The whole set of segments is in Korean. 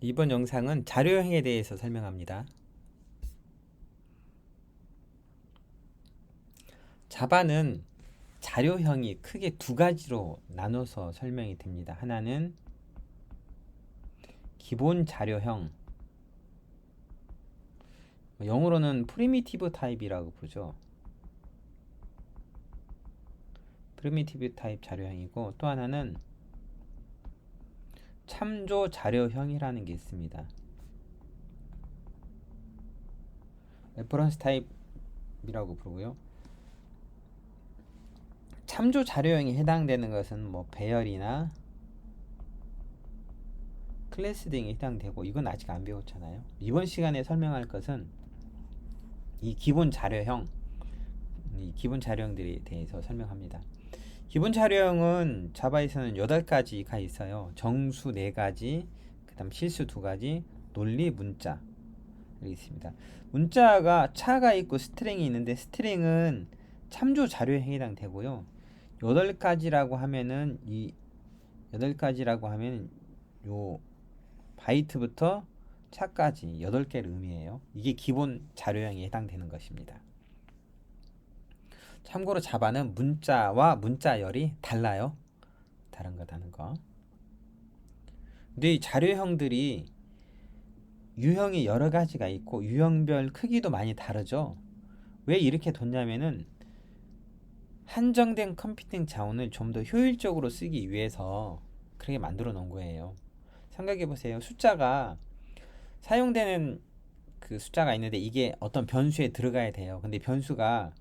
이번 영상은 자료형에 대해서 설명합니다. 자바는 자료형이 크게 두 가지로 나눠서 설명이 됩니다. 하나는 기본 자료형, 영어로는 프리미티브 타입이라고 부르죠. 프리미티브 타입 자료형이고, 또 하나는 참조 자료형이라는 게 있습니다. 레퍼런스 타입이라고 부르고요. 참조 자료형에 해당되는 것은 배열이나 클래스 등에 해당되고, 이건 아직 안 배웠잖아요. 이번 시간에 설명할 것은 이 기본 자료형, 이 기본 자료형들에 대해서 설명합니다. 기본 자료형은 자바에서는 8가지가 있어요. 정수 4가지, 그 다음 실수 2가지, 논리, 문자 여기 있습니다. 문자가 차가 있고 스트링이 있는데, 스트링은 참조 자료형에 해당되고요. 8가지라고 하면은 이 8가지라고 하면 요 바이트부터 차까지 8개를 의미해요. 이게 기본 자료형에 해당되는 것입니다. 참고로 자바는 문자와 문자열이 달라요. 다른 거. 근데 이 자료형들이 유형이 여러 가지가 있고 유형별 크기도 많이 다르죠. 왜 이렇게 뒀냐면은 한정된 컴퓨팅 자원을 좀 더 효율적으로 쓰기 위해서 그렇게 만들어 놓은 거예요. 생각해 보세요. 숫자가 사용되는 그 숫자가 있는데, 이게 어떤 변수에 들어가야 돼요. 근데 변수가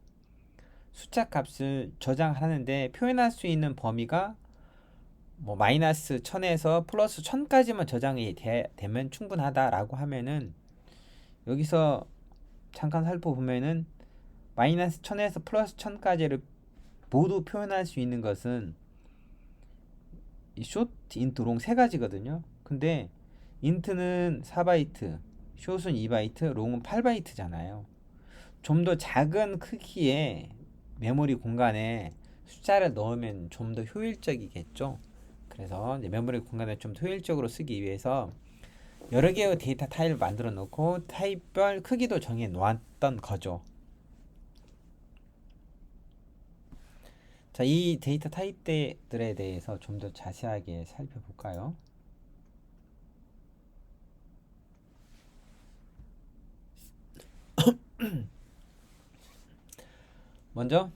숫자 값을 저장하는데 표현할 수 있는 범위가 마이너스 1000에서 플러스 1000까지만 저장이 되면 충분하다라고 하면은, 여기서 잠깐 살펴보면은 마이너스 1000에서 플러스 1000까지를 모두 표현할 수 있는 것은 이 쇼트, 인트, 롱 3가지거든요. 근데 인트는 4바이트, 숏은 2바이트, 롱은 8바이트잖아요. 좀 더 작은 크기의 메모리 공간에 숫자를 넣으면 좀 더 효율적이겠죠. 그래서 이제 메모리 공간을 좀 더 효율적으로 쓰기 위해서 여러 개의 데이터 타입을 만들어 놓고 타입별 크기도 정해 놓았던 거죠. 자, 이 데이터 타입들에 대해서 좀 더 자세하게 살펴볼까요? 먼저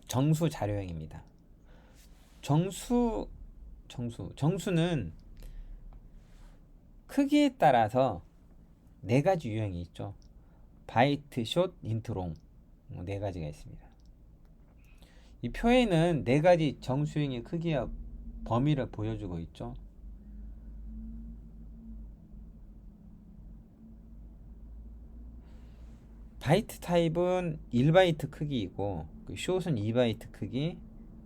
정수 자료형입니다. 정수는 크기에 따라서 4가지 유형이 있죠. 바이트, 숏, 인트, 롱 4가지가 있습니다. 이 표에는 4가지 정수형의 크기와 범위를 보여주고 있죠. 바이트 타입은 1바이트 크기이고, 숏은 2바이트 크기,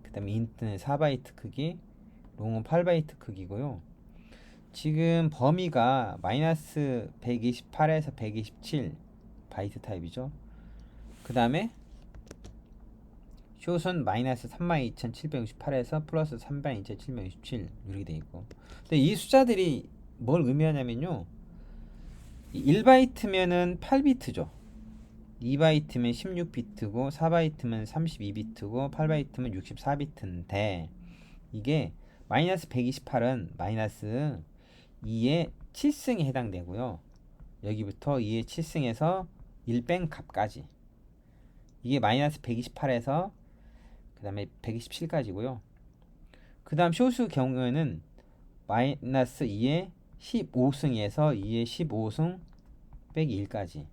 그 다음에 인트는 4바이트 크기, 롱은 8바이트 크기고요. 지금 범위가 마이너스 128에서 127 바이트 타입이죠. 그 다음에 숏은 마이너스 32,768에서 플러스 32,767 이렇게 돼 있고. 근데 이 숫자들이 뭘 의미하냐면요, 1바이트면은 8비트죠. 2바이트면 16비트고 4바이트면 32비트고 8바이트면 64비트인데, 이게 마이너스 128은 마이너스 2의 7승에 해당되고요. 여기부터 2의 7승에서 1 뺀 값까지, 이게 마이너스 128에서 그 다음에 127까지고요. 그 다음 숏의 경우에는 마이너스 2의 15승에서 2의 15승 빼기 1까지,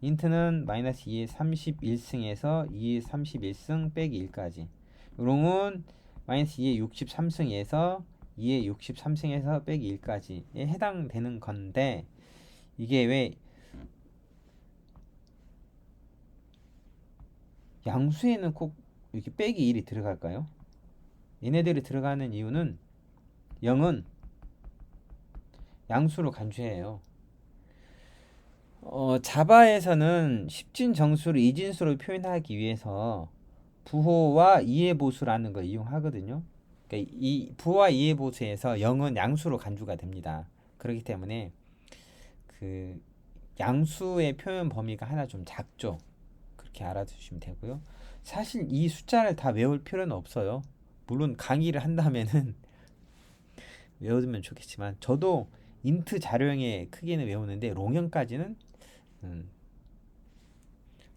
인트는 마이너스 2의 31승에서 2의 31승 빼기 1까지, 롱은 마이너스 2의 63승에서 2의 63승에서 빼기 1까지에 해당되는 건데, 이게 왜 양수에는 꼭 이렇게 빼기 1이 들어갈까요? 얘네들이 들어가는 이유는 0은 양수로 간주해요. 자바에서는 10진 정수를 이진수로 표현하기 위해서 부호와 이해보수라는 걸 이용하거든요. 그러니까 이 부와 이의 보수에서 0은 양수로 간주가 됩니다. 그렇기 때문에 그 양수의 표현 범위가 하나 좀 작죠. 그렇게 알아두시면 되고요. 사실 이 숫자를 다 외울 필요는 없어요. 물론 강의를 한다면은 외워두면 좋겠지만 저도 인트 자료형의 크기는 외우는데 롱형까지는 음,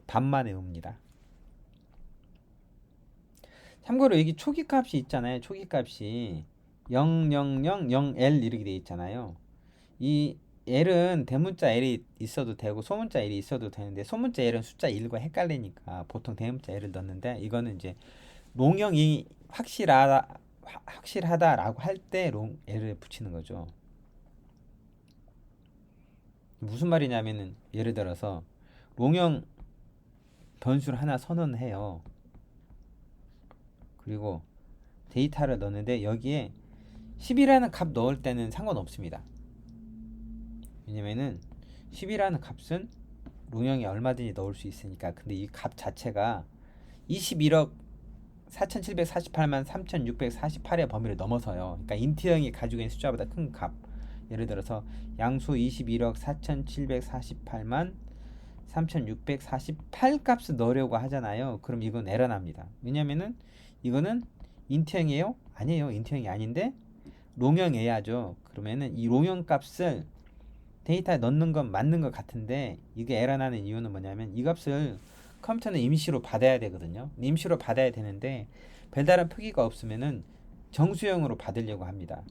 반만 외웁니다. 참고로 여기 초기 값이 있잖아요. 초기 값이 0, 0, 0, 0, L 이렇게 돼 있잖아요. 이 L은 대문자 L이 있어도 되고 소문자 L이 있어도 되는데 소문자 L은 숫자 1과 헷갈리니까 보통 대문자 L을 넣는데 이거는 이제 롱형이 확실하다라고 할 때 롱 L을 붙이는 거죠. 무슨 말이냐면은 예를 들어서 롱형 변수를 하나 선언해요. 그리고 데이터를 넣는데 여기에 10이라는 값 넣을 때는 상관없습니다. 왜냐면은 10이라는 값은 롱형이 얼마든지 넣을 수 있으니까. 근데 이 값 자체가 21억 4748만 3648의 범위를 넘어서요. 그러니까 인트형이 가지고 있는 숫자보다 큰 값. 예를 들어서 양수 21억 4748만 3648 값을 넣으려고 하잖아요. 그럼 이건 에러 납니다. 왜냐면은 이거는 인트형이에요? 아니에요. 인트형이 아닌데 롱형해야죠. 그러면은 이 롱형 값을 데이터에 넣는 건 맞는 것 같은데 이게 에러 나는 이유는 뭐냐면 이 값을 컴퓨터는 임시로 받아야 되거든요. 임시로 받아야 되는데 별다른 표기가 없으면은 정수형으로 받으려고 합니다.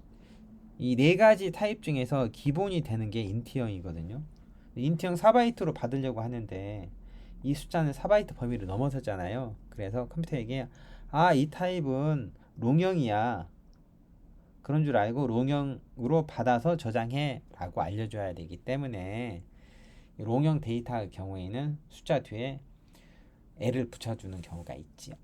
이 네 가지 타입 중에서 기본이 되는 게 인트형이거든요. 인트형 4바이트로 받으려고 하는데 이 숫자는 4바이트 범위를 넘어서잖아요. 그래서 컴퓨터에게 이 타입은 롱형이야. 그런 줄 알고 롱형으로 받아서 저장해 라고 알려줘야 되기 때문에 롱형 데이터의 경우에는 숫자 뒤에 L을 붙여주는 경우가 있지요.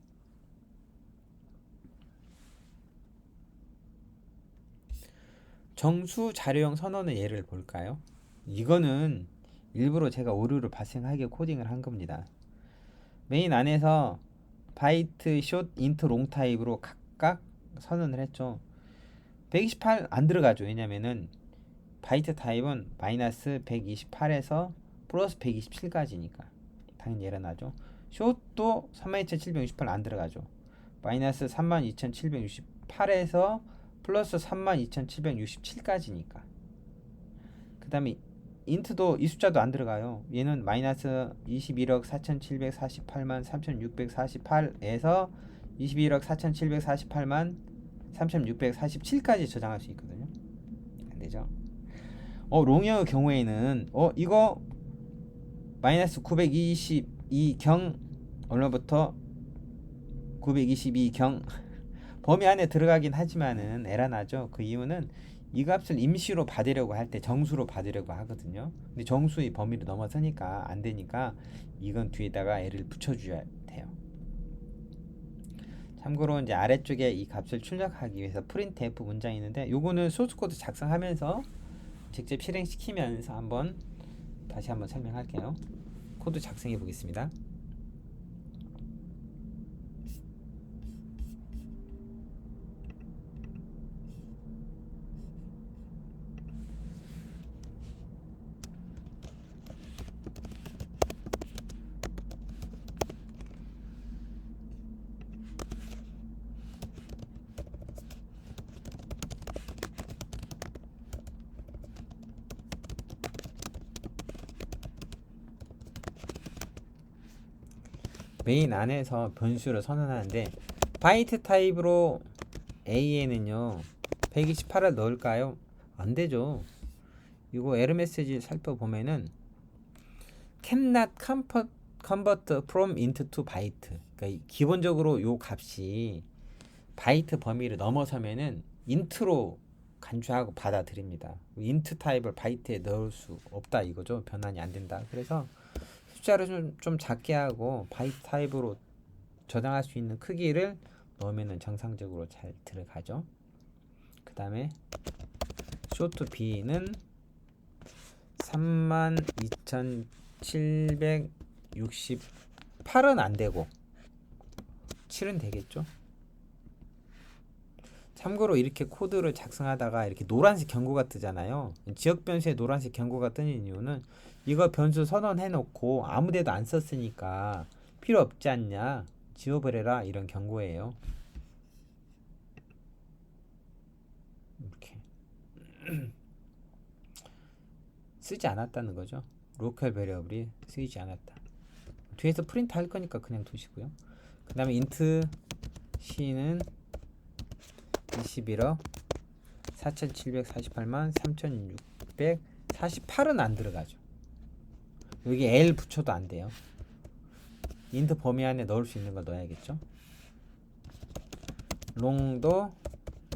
정수 자료형 선언의 예를 볼까요? 이거는 일부러 제가 오류를 발생하게 코딩을 한 겁니다. 메인 안에서 바이트, 숏, 인트, 롱 타입으로 각각 선언을 했죠. 128 안 들어가죠. 왜냐면은 바이트 타입은 마이너스 128에서 플러스 127까지니까 당연히 예란하죠. 숏도 32,768 안 들어가죠. 마이너스 32,768에서 플러스 32,767까지니까. 그 다음에 인트도 이 숫자도 안 들어가요. 얘는 마이너스 21억 4,748만 3,648에서 21억 4,748만 3,647까지 저장할 수 있거든요. 안 되죠. 롱형의 경우에는 이거 마이너스 922경 얼마부터 922경 범위 안에 들어가긴 하지만은 에러 나죠. 그 이유는 이 값을 임시로 받으려고 할 때 정수로 받으려고 하거든요. 근데 정수의 범위를 넘어서니까 안 되니까 이건 뒤에다가 L을 붙여줘야 돼요. 참고로 이제 아래쪽에 이 값을 출력하기 위해서 printf 문장이 있는데 요거는 소스 코드 작성하면서 직접 실행시키면서 다시 한번 설명할게요. 코드 작성해 보겠습니다. 메인 안에서 변수를 선언하는데 바이트 타입으로 A에는요 128을 넣을까요? 안 되죠. 이거 에러 메시지 살펴보면은 cannot convert from int to byte. 그러니까 기본적으로 요 값이 바이트 범위를 넘어서면은 인트로 간주하고 받아들입니다. 인트 타입을 바이트에 넣을 수 없다 이거죠. 변환이 안 된다. 그래서 숫자를 좀 작게 하고 바이트 타입으로 저장할 수 있는 크기를 넣으면 정상적으로 잘 들어가죠. 그 다음에 쇼트 B는 32,768은 안 되고 7은 되겠죠. 참고로 이렇게 코드를 작성하다가 이렇게 노란색 경고가 뜨잖아요. 지역 변수에 노란색 경고가 뜨는 이유는 이거 변수 선언해 놓고 아무데도 안 썼으니까 필요 없지 않냐, 지워버려라, 이런 경고예요. 이렇게 쓰지 않았다는 거죠. 로컬 베리어블이 쓰이지 않았다. 뒤에서 프린트 할 거니까 그냥 두시고요. 그 다음에 인트 c는 21억 4748만 3648은 안 들어가죠. 여기 L 붙여도 안 돼요. 인트 범위 안에 넣을 수 있는 거 넣어야겠죠. 롱도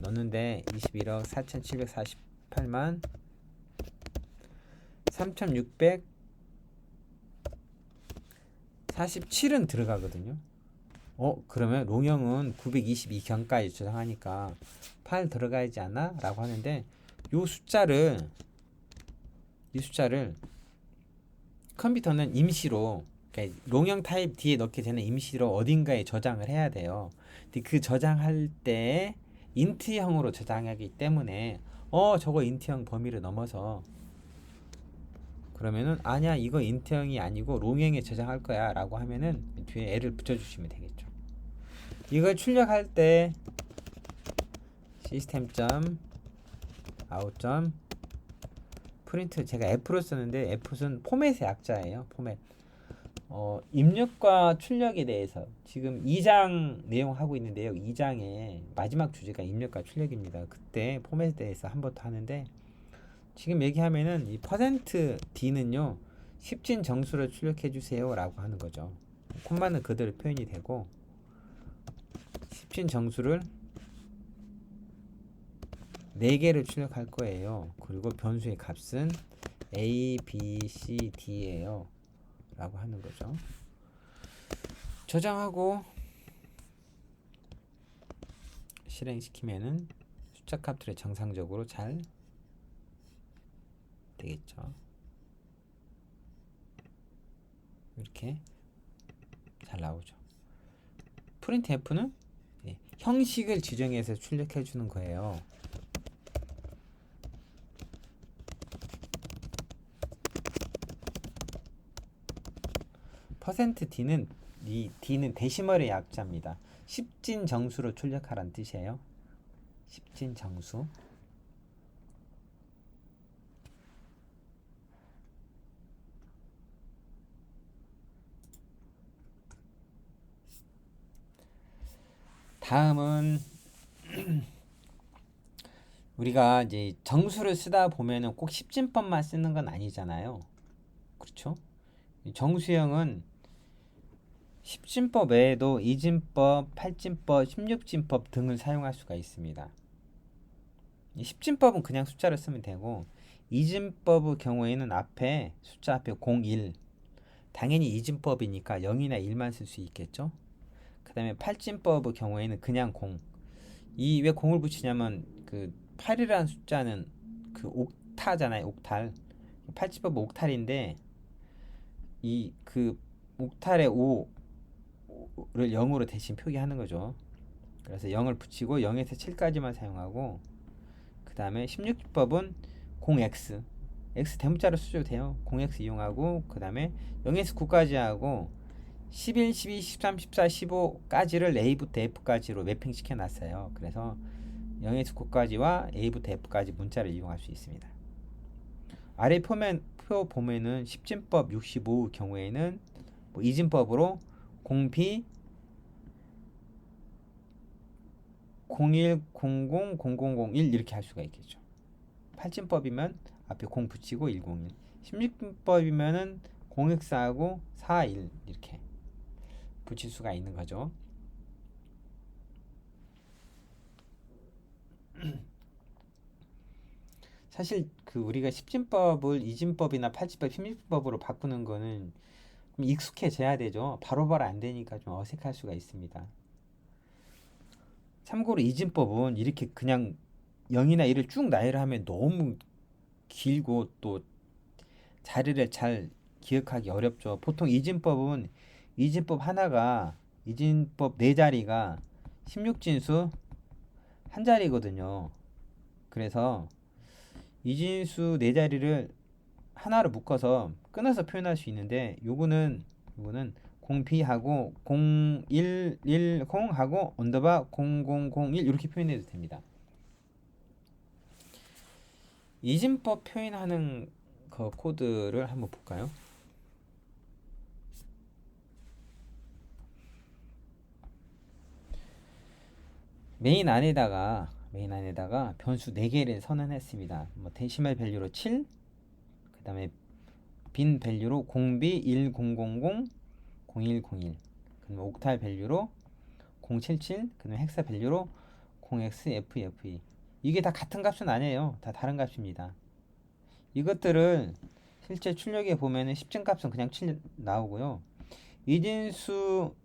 넣는데 21억 4748만 3647은 들어가거든요. 그러면 롱형은 922경까지 저장하니까 파일 들어가야지 않아? 라고 하는데 이 숫자를 컴퓨터는 임시로, 그러니까 롱형 타입 뒤에 넣게 되는 임시로 어딘가에 저장을 해야 돼요. 근데 그 저장할 때 인트형으로 저장하기 때문에 저거 인트형 범위를 넘어서, 그러면은 아니야, 이거 인트형이 아니고 롱형에 저장할 거야 라고 하면은 뒤에 L을 붙여주시면 되겠죠. 이걸 출력할 때 system.out. 프린트 제가 F로 쓰는데 F는 포맷의 약자예요. 포맷. 입력과 출력에 대해서 지금 2장 내용 하고 있는데요. 2장의 마지막 주제가 입력과 출력입니다. 그때 포맷에 대해서 한 번 더 하는데, 지금 얘기하면은 이 %d는요 10진 정수를 출력해 주세요 라고 하는 거죠. 콤마는 그대로 표현이 되고 10진 정수를 4개를 출력할 거예요. 그리고 변수의 값은 A, B, C, D예요 라고 하는 거죠. 저장하고 실행시키면은 숫자 값들이 정상적으로 잘 되겠죠. 이렇게 잘 나오죠. printf는 형식을 지정해서 출력해 주는 거예요. %d는 이 d는 데시멀의 약자입니다. 10진 정수로 출력하라는 뜻이에요. 10진 정수. 다음은 우리가 이제 정수를 쓰다 보면은 꼭 10진법만 쓰는 건 아니잖아요. 그렇죠? 정수형은 10진법 외에도 2진법, 8진법, 16진법 등을 사용할 수가 있습니다. 10진법은 그냥 숫자를 쓰면 되고, 2진법의 경우에는 숫자 앞에 0, 1, 당연히 2진법이니까 0이나 1만 쓸 수 있겠죠. 그 다음에 8진법의 경우에는 그냥 0. 이 왜 0을 붙이냐면 그 8이라는 숫자는 그 옥타잖아요. 옥탈. 8진법 옥탈인데 이 그 옥탈의 5를 0으로 대신 표기하는 거죠. 그래서 0을 붙이고 0에서 7까지만 사용하고, 그 다음에 16법은 0x x 대문자로 쓰셔도 돼요. 0x 이용하고, 그 다음에 0에서 9까지 하고 11, 12, 13, 14, 15까지를 A부터 F까지로 매핑 시켜놨어요. 그래서 0에서 9까지와 A부터 F까지 문자를 이용할 수 있습니다. 아래 표 보면은 10진법 65 경우에는 뭐 2진법으로 0B 01, 00, 0001 이렇게 할 수가 있겠죠. 8진법이면 앞에 0 붙이고 101. 16진법이면은 0x하고 41 이렇게 붙일 수가 있는 거죠. 사실 그 우리가 10진법을 2진법이나 8진법, 16진법으로 바꾸는 거는 좀 익숙해져야 되죠. 바로바로 안 되니까 좀 어색할 수가 있습니다. 참고로 2진법은 이렇게 그냥 0이나 1을 쭉 나열을 하면 너무 길고 또 자리를 잘 기억하기 어렵죠. 보통 2진법은 2진법 하나가 2진법 4자리가 16진수 한 자리거든요. 그래서 이진수 네 자리를 하나로 묶어서 끊어서 표현할 수 있는데 요거는 0B하고 0110하고 언더바 0001 이렇게 표현해도 됩니다. 이진법 표현하는 그 코드를 한번 볼까요? 메인 안에다가 변수 4개를 선언했습니다. 뭐 데시멀 밸류로 7, 그 다음에 빈 밸류로 0B 1000 0101, 그다음에 옥탈 밸류로 077, 그다음에 헥사 밸류로 0xFFE. 이게 다 같은 값은 아니에요. 다 다른 값입니다. 이것들을 실제 출력에 보면은 10진 값은 그냥 7 나오고요. 이진수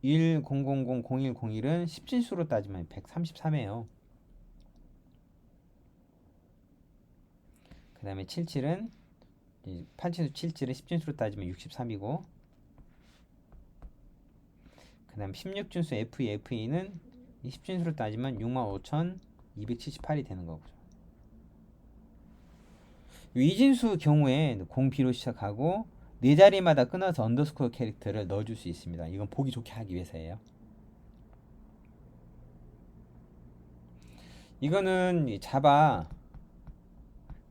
10000101은 10진수로 따지면 133이에요. 그 다음에 77은 8진수 77은 10진수로 따지면 63이고, 그 다음 16진수 FE는 10진수로 따지면 65,278이 되는 거죠. 이진수 경우에 0B로 시작하고 네 자리마다 끊어서 언더스코어 캐릭터를 넣어줄 수 있습니다. 이건 보기 좋게 하기 위해서예요. 이거는 자바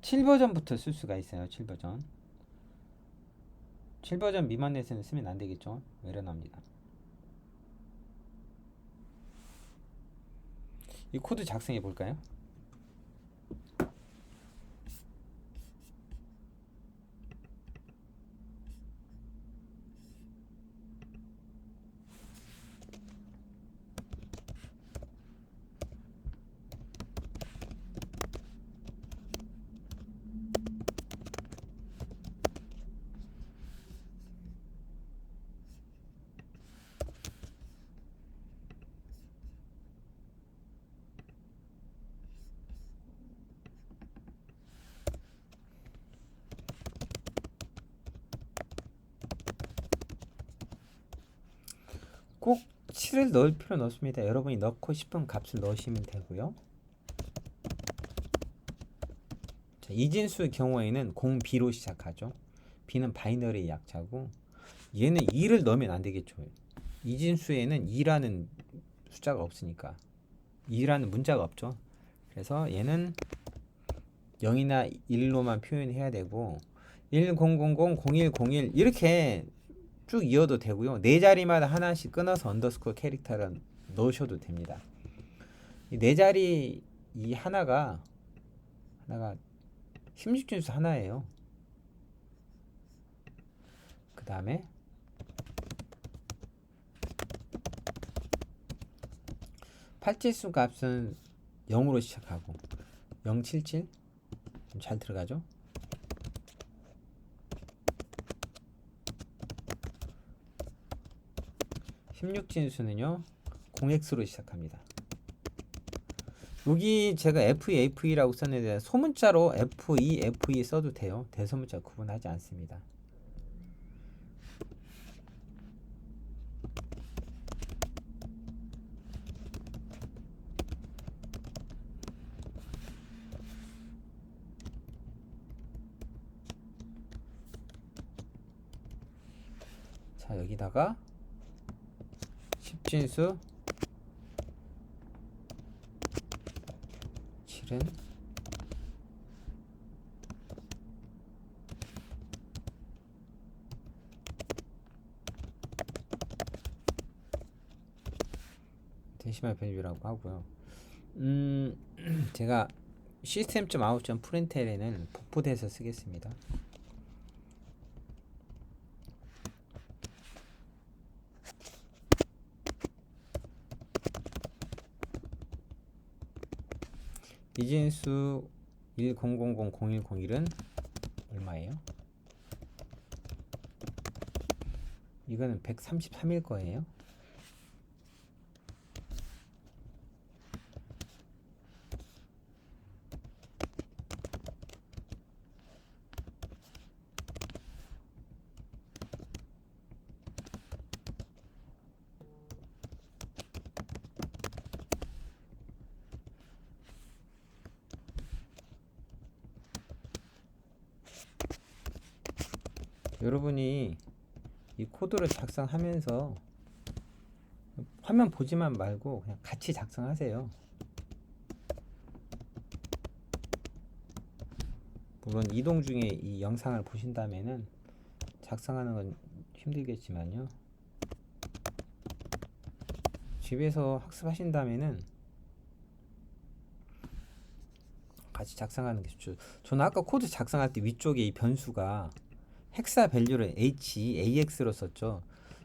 7버전부터 쓸 수가 있어요. 7버전. 7버전 미만에서는 쓰면 안 되겠죠. 에러 납니다. 이 코드 작성해 볼까요? 꼭 7을 넣을 필요는 없습니다. 여러분이 넣고 싶은 값을 넣으시면 되고요. 자, 이진수의 경우에는 0B로 시작하죠. B는 바이너리 약자고, 얘는 2를 넣으면 안 되겠죠. 이진수에는 2라는 숫자가 없으니까, 2라는 문자가 없죠. 그래서 얘는 0이나 1로만 표현해야 되고, 1000, 0101 이렇게 쭉 이어도 되고요. 네 자리마다 하나씩 끊어서 언더스코어 캐릭터를 넣으셔도 됩니다. 이 네 자리 이 하나가 16진수 하나예요. 그 다음에 8진수 값은 0으로 시작하고 077 잘 들어가죠? 16진수는요 0x로 시작합니다. 여기 제가 FE라고 썼는데 소문자로 FE 써도 돼요. 대소문자 구분하지 않습니다. 자, 여기다가 10진수 7은 데시멀 밸류라고 하고요. 제가 system.out.println을 복붙해서 쓰겠습니다. 이진수 10000101은 얼마예요? 이거는 133일 거예요. 여러분이 이 코드를 작성하면서 화면 보지만 말고 그냥 같이 작성하세요. 물론 이동 중에 이 영상을 보신다면은 작성하는 건 힘들겠지만요. 집에서 학습하신다면은 같이 작성하는 게 좋죠. 저는 아까 코드 작성할 때 위쪽에 이 변수가 헥사 밸류를 AX로 썼죠.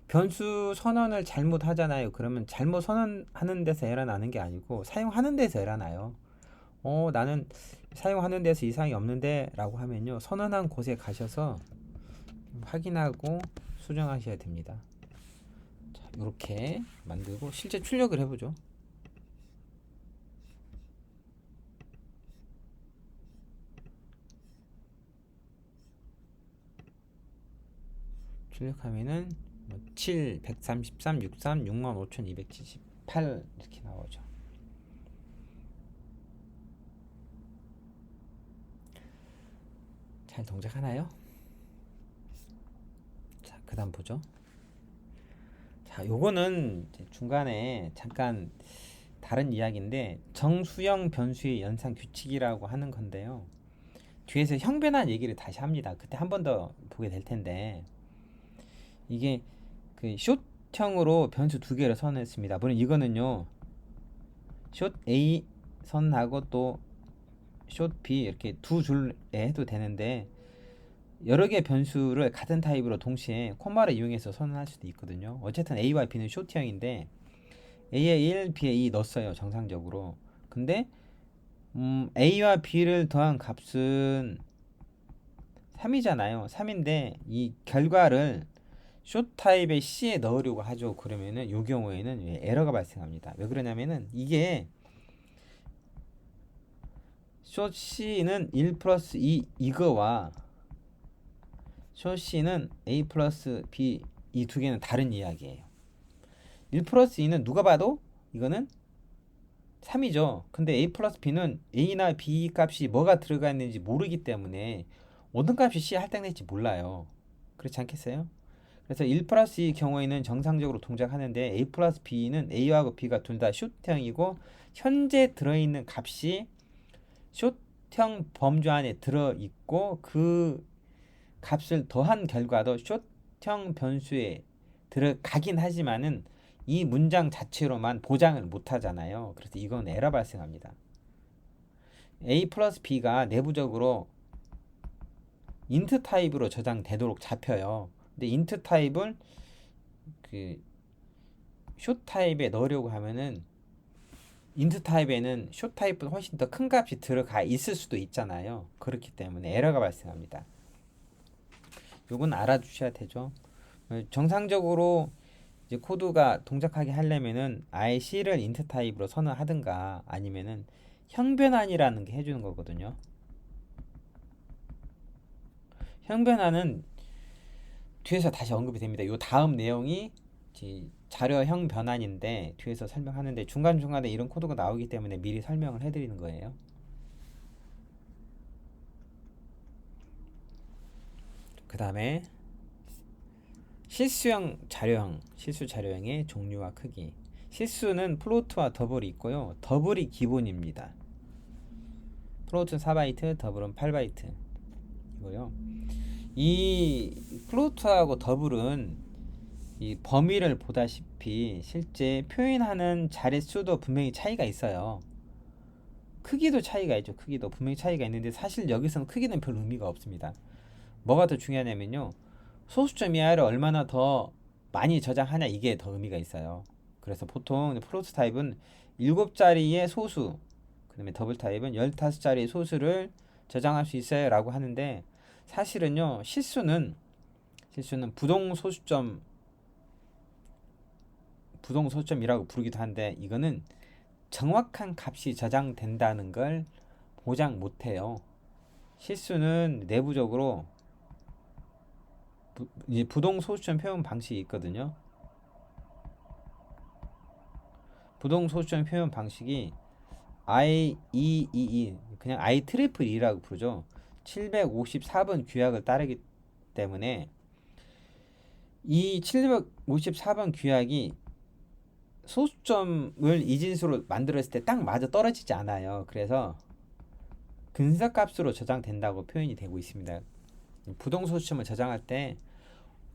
변수 선언을 잘못 하잖아요. 그러면 잘못 선언하는 데서 에러 나는 게 아니고 사용하는 데서 에러 나요. 나는 사용하는 데서 이상이 없는데 라고 하면요, 선언한 곳에 가셔서 확인하고 수정하셔야 됩니다. 자, 이렇게 만들고 실제 출력을 해보죠. 출력하면은 7, 133, 63, 65,278 이렇게 나오죠. 잘 동작하나요? 자, 그 다음 보죠. 자, 요거는 중간에 잠깐 다른 이야기인데 정수형 변수의 연산 규칙이라고 하는 건데요. 뒤에서 형변환 얘기를 다시 합니다. 그때 한 번 더 보게 될 텐데, 이게 그 숏형으로 변수 두 개를 선했습니다. 물론 이거는요, 숏 A 선하고 또 숏 B 이렇게 두 줄에 해도 되는데, 여러 개의 변수를 같은 타입으로 동시에 콤마를 이용해서 선언할 수도 있거든요. 어쨌든 A와 B는 숏형인데 A에 1, B에 2 넣었어요, 정상적으로. 근데 A와 B를 더한 값은 3이잖아요. 3인데 이 결과를 숏 타입의 C에 넣으려고 하죠. 그러면은 이 경우에는 에러가 발생합니다. 왜 그러냐면은 이게 숏 C는 1 플러스 2 이거와 숏 C는 A 플러스 B 이 두 개는 다른 이야기예요. 1 플러스 2는 누가 봐도 이거는 3이죠. 근데 A 플러스 B는 A나 B 값이 뭐가 들어가 있는지 모르기 때문에 어떤 값이 C에 할당될지 몰라요. 그렇지 않겠어요? 그래서 1 플러스 2 경우에는 정상적으로 동작하는데 A 플러스 B는 A와 B가 둘 다 숏형이고 현재 들어있는 값이 숏형 범주 안에 들어있고 그 값을 더한 결과도 숏형 변수에 들어가긴 하지만은 이 문장 자체로만 보장을 못 하잖아요. 그래서 이건 에러 발생합니다. A 플러스 B가 내부적으로 인트 타입으로 저장되도록 잡혀요. 근데 인트 타입을 그 숏 타입에 넣으려고 하면은 인트 타입에는 숏 타입보다 훨씬 더 큰 값이 들어가 있을 수도 있잖아요. 그렇기 때문에 에러가 발생합니다. 요건 알아주셔야 되죠. 정상적으로 이제 코드가 동작하게 하려면은 아예 C를 인트 타입으로 선언하든가 아니면은 형변환이라는 게 해주는 거거든요. 형변환은 뒤에서 다시 언급이 됩니다. 요 다음 내용이 자료형 변환인데 뒤에서 설명하는데 중간중간에 이런 코드가 나오기 때문에 미리 설명을 해드리는 거예요. 그 다음에 실수형 자료형, 실수 자료형의 종류와 크기. 실수는 플로트와 더블이 있고요. 더블이 기본입니다. 플로트는 4바이트, 더블은 8바이트 이고요. 이 플로트하고 더블은 이 범위를 보다시피 실제 표현하는 자릿수도 분명히 차이가 있어요. 크기도 차이가 있죠. 크기도 분명히 차이가 있는데 사실 여기서는 크기는 별 의미가 없습니다. 뭐가 더 중요하냐면요, 소수점 이하를 얼마나 더 많이 저장하냐, 이게 더 의미가 있어요. 그래서 보통 플로트 타입은 7자리의 소수, 그 다음에 더블 타입은 15자리의 소수를 저장할 수 있어요 라고 하는데, 사실은요, 실수는 부동소수점이라고 부르기도 한데, 이거는 정확한 값이 저장된다는 걸 보장 못해요. 실수는 내부적으로 이제 부동소수점 표현 방식이 있거든요. 부동소수점 표현 방식이 IEEE, 그냥 IEEE라고 부르죠. 754번 규약을 따르기 때문에 이 754번 규약이 소수점을 이진수로 만들었을 때 딱 맞아 떨어지지 않아요. 그래서 근사값으로 저장된다고 표현이 되고 있습니다. 부동소수점을 저장할 때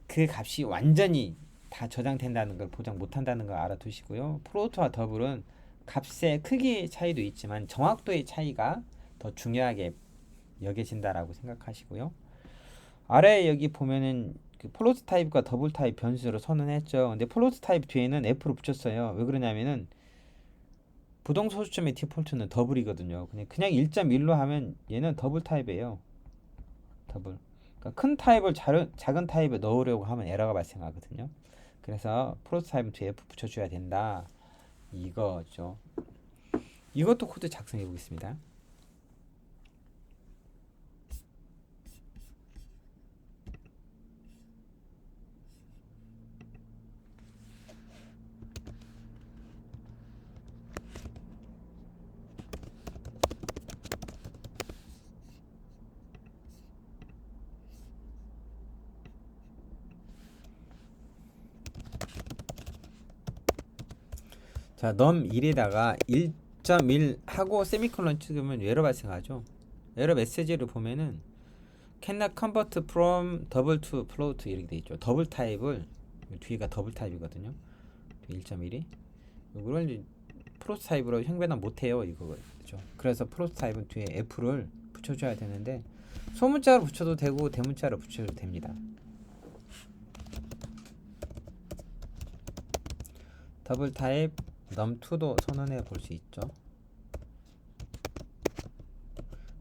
그 값이 완전히 다 저장된다는 걸 보장 못한다는 걸 알아두시고요. 프로토와 더블은 값의 크기 차이도 있지만 정확도의 차이가 더 중요하게 여겨진다라고 생각하시고요. 아래 여기 보면은 그 플로트 타입과 더블 타입 변수로 선언했죠. 근데 플로트 타입 뒤에는 F로 붙였어요. 왜 그러냐면은 부동소수점의 디폴트는 더블이거든요. 그냥 1.1로 하면 얘는 더블 타입이에요. 더블. 그러니까 큰 타입을 작은 타입에 넣으려고 하면 에러가 발생하거든요. 그래서 플로트 타입은 뒤에 F 붙여줘야 된다. 이거죠. 이것도 코드 작성해 보겠습니다. 자, num1에다가 1.1 하고 세미콜론 찍으면 에러 발생하죠. 에러 메시지를 보면은 cannot convert from double to float 이렇게 돼 있죠. 더블 타입을 뒤가 더블 타입이거든요. 1.1이 이걸 이제 플로트 타입으로 형변화 못해요. 이거죠. 그래서 플로트 타입은 뒤에 F를 붙여줘야 되는데 소문자로 붙여도 되고 대문자로 붙여도 됩니다. 더블 타입 num2도 선언해 볼 수 있죠.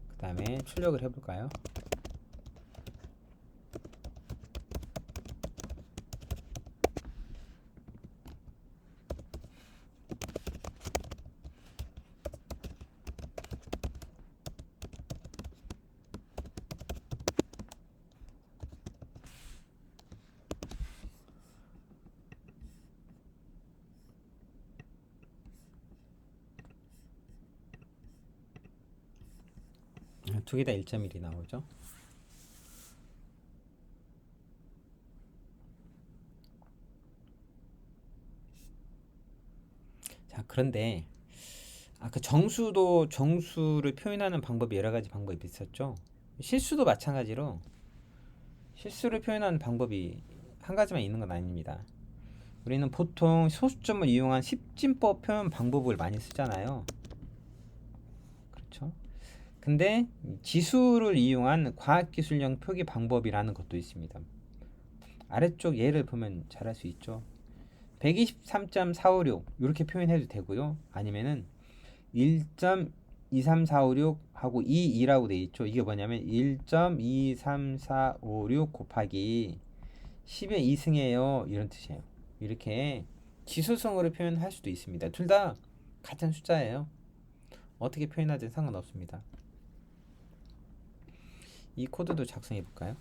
그 다음에 출력을 해볼까요? 두 개 다 1.1이 나오죠. 자, 그런데 아까 정수도 정수를 표현하는 방법이 여러 가지 방법이 있었죠. 실수도 마찬가지로 실수를 표현하는 방법이 한 가지만 있는 건 아닙니다. 우리는 보통 소수점을 이용한 십진법 표현 방법을 많이 쓰잖아요. 그렇죠? 근데 지수를 이용한 과학기술형 표기 방법이라는 것도 있습니다. 아래쪽 예를 보면 잘 알 수 있죠. 123.456 이렇게 표현해도 되고요. 아니면은 1.23456 하고 22라고 돼 있죠. 이게 뭐냐면 1.23456 곱하기 10의 2승이에요. 이런 뜻이에요. 이렇게 지수성으로 표현할 수도 있습니다. 둘 다 같은 숫자예요. 어떻게 표현하든 상관없습니다. 이 코드도 작성해 볼까요?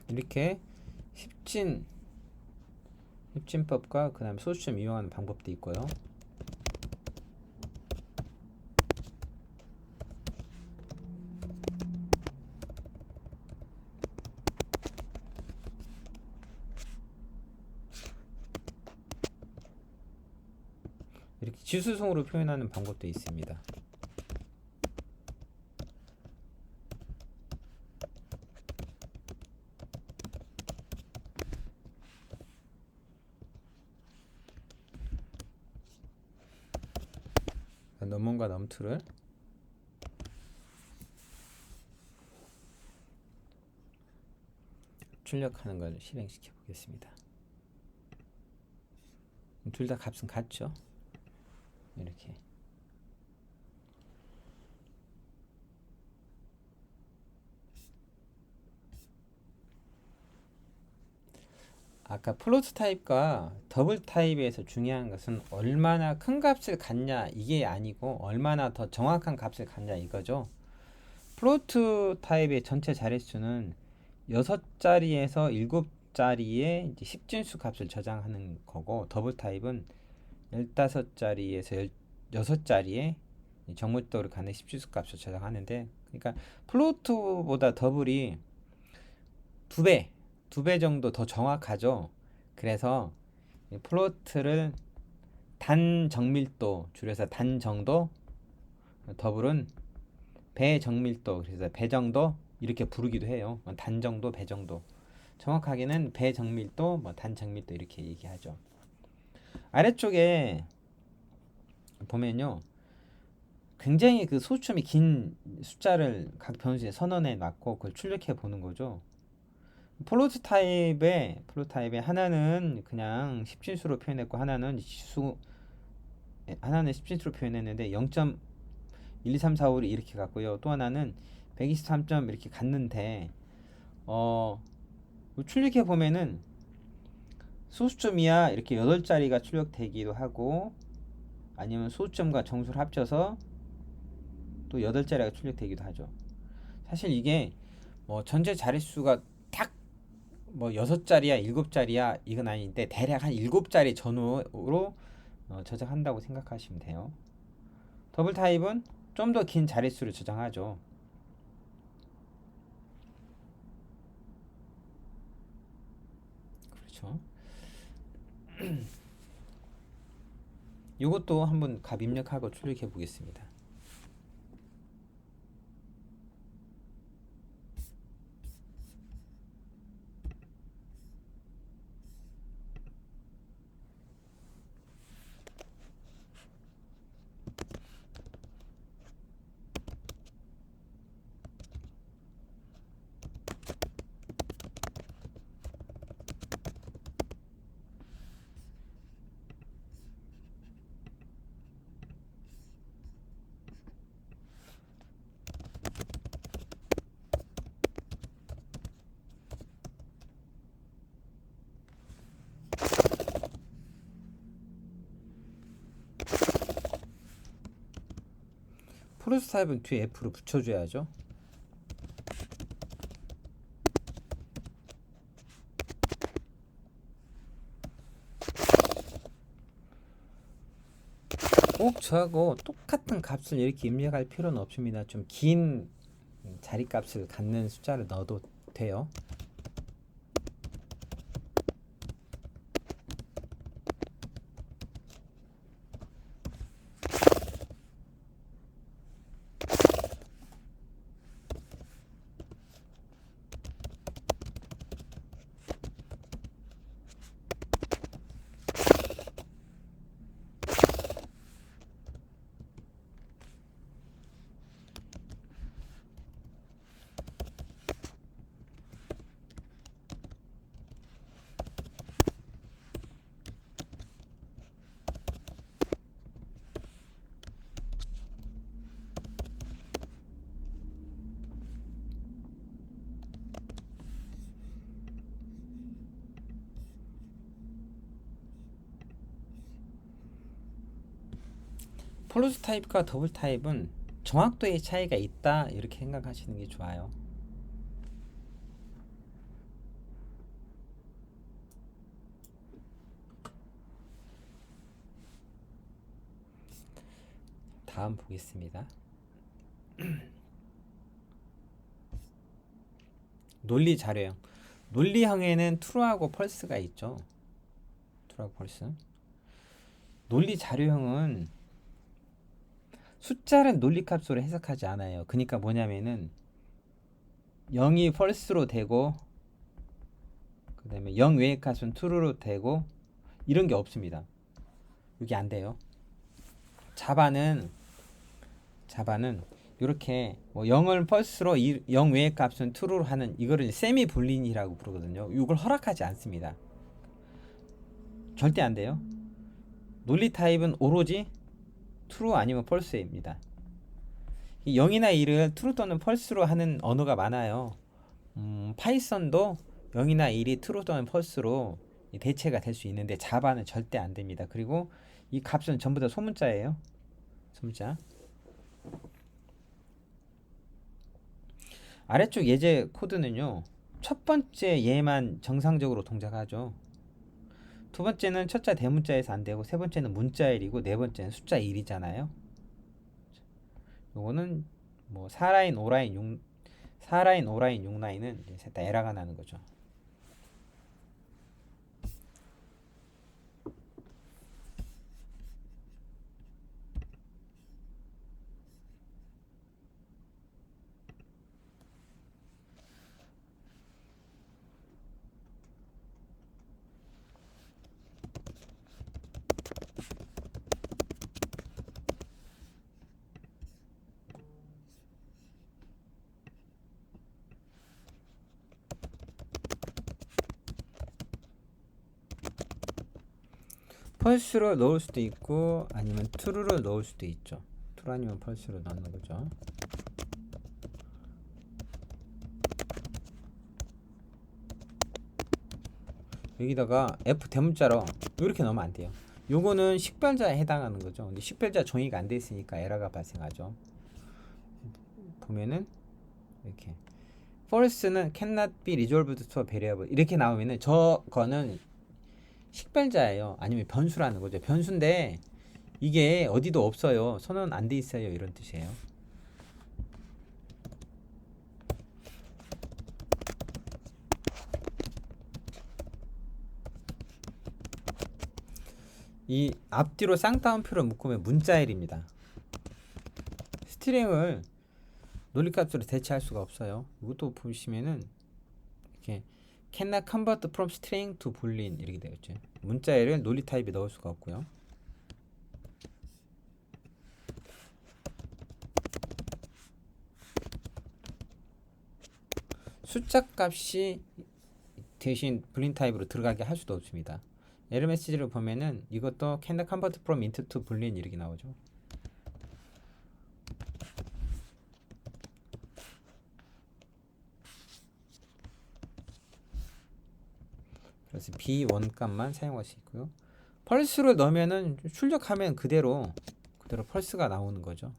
이렇게 십진법과 그 다음에 소수점 이용하는 방법도 있고요. 이렇게 지수성으로 표현하는 방법도 있습니다. 넘원과 넘투를 출력하는 걸 실행시켜 보겠습니다. 둘 다 값은 같죠? 이렇게 아까 플로트 타입과 더블 타입에서 중요한 것은 얼마나 큰 값을 갖냐 이게 아니고 얼마나 더 정확한 값을 갖냐 이거죠. 플로트 타입의 전체 자릿수는 6자리에서 7자리의 이제 10진수 값을 저장하는 거고, 더블 타입은 15자리에서 6자리의 정밀도를 갖는 10진수 값을 저장하는데, 그러니까 플로트보다 더블이 두 배 정도 더 정확하죠. 그래서 플로트를 단정밀도, 줄여서 단정도, 더블은 배정밀도, 그래서 배정도 이렇게 부르기도 해요. 단정도, 배정도. 정확하게는 배정밀도, 단정밀도 이렇게 얘기하죠. 아래쪽에 보면요, 굉장히 그 소수점이 긴 숫자를 각 변수에 선언해 놨고 그걸 출력해 보는 거죠. 플로트 타입의 하나는 그냥 10진수로 표현했고 하나는 10진수로 표현했는데 0.1, 2, 3, 4, 5를 이렇게 갔고요. 또 하나는 123점 이렇게 갔는데 출력해 보면은 소수점이야 이렇게 8자리가 출력되기도 하고, 아니면 소수점과 정수를 합쳐서 또 8자리가 출력되기도 하죠. 사실 이게 전체 자릿수가 딱 6자리야 7자리야 이건 아닌데 대략 한 7자리 전후로 저장한다고 생각하시면 돼요. 더블 타입은 좀 더 긴 자릿수를 저장하죠. 그렇죠. 이것도 한번 값 입력하고 출력해 보겠습니다. 플러스 타입은 뒤에 F로 붙여줘야죠. 꼭 저하고 똑같은 값을 이렇게 입력할 필요는 없습니다. 좀 긴 자리값을 갖는 숫자를 넣어도 돼요. 플러스 타입과 더블 타입은 정확도의 차이가 있다 이렇게 생각하시는 게 좋아요. 다음 보겠습니다. 논리 자료형. 논리형에는 true하고 false가 있죠. true하고 false. 논리 자료형은 숫자를 논리값으로 해석하지 않아요. 그러니까 뭐냐면은 0이 false로 되고, 그 다음에 0 외의 값은 true로 되고, 이런 게 없습니다. 이게 안 돼요. 자바는 이렇게 0을 false로 0 외의 값은 true로 하는 이거를 세미 불린이라고 부르거든요. 이걸 허락하지 않습니다. 절대 안 돼요. 논리 타입은 오로지 true 아니면 false입니다. 0이나 1을 true 또는 false로 하는 언어가 많아요. 파이썬도 0이나 1이 true 또는 false로 대체가 될 수 있는데 자바는 절대 안 됩니다. 그리고 이 값은 전부 다 소문자예요. 소문자. 아래쪽 예제 코드는요. 첫 번째 얘만 정상적으로 동작하죠. 두 번째는 첫자 대문자에서 안 되고, 세 번째는 문자 1이고, 네 번째는 숫자 1이잖아요. 요거는 뭐 4라인, 5라인, 4라인, 5라인, 6라인은 셋 다 에러가 나는 거죠. 펄스로 넣을 수도 있고 아니면 true를 넣을 수도 있죠. true 아니면 펄스로 넣는 거죠. 여기다가 f 대문자로 이렇게 넣으면 안 돼요. 요거는 식별자에 해당하는 거죠. 근데 식별자 정의가 안 돼 있으니까 에러가 발생하죠. 보면은 이렇게 false는 cannot be resolved to a variable 이렇게 나오면은 저거는 식별자예요. 아니면 변수라는 거죠. 변수인데 이게 어디도 없어요. 선언 안 돼 있어요. 이런 뜻이에요. 이 앞뒤로 쌍따옴표를 묶으면 문자일입니다. 스트링을 논리값으로 대체할 수가 없어요. 이것도 보시면은 이렇게 cannot convert from string to boolean 이렇게 되겠죠. 문자일을 논리 타입에 넣을 수가 없고요. 숫자 값이 대신 불린 타입으로 들어가게 할 수도 없습니다. 에러 메시지를 보면은 이것도 cannot convert from int to boolean 이렇게 나오죠. 그래서 b1 값만 사용할 수 있고요. 펄스를 넣으면은 출력하면 그대로 펄스가 나오는 거죠.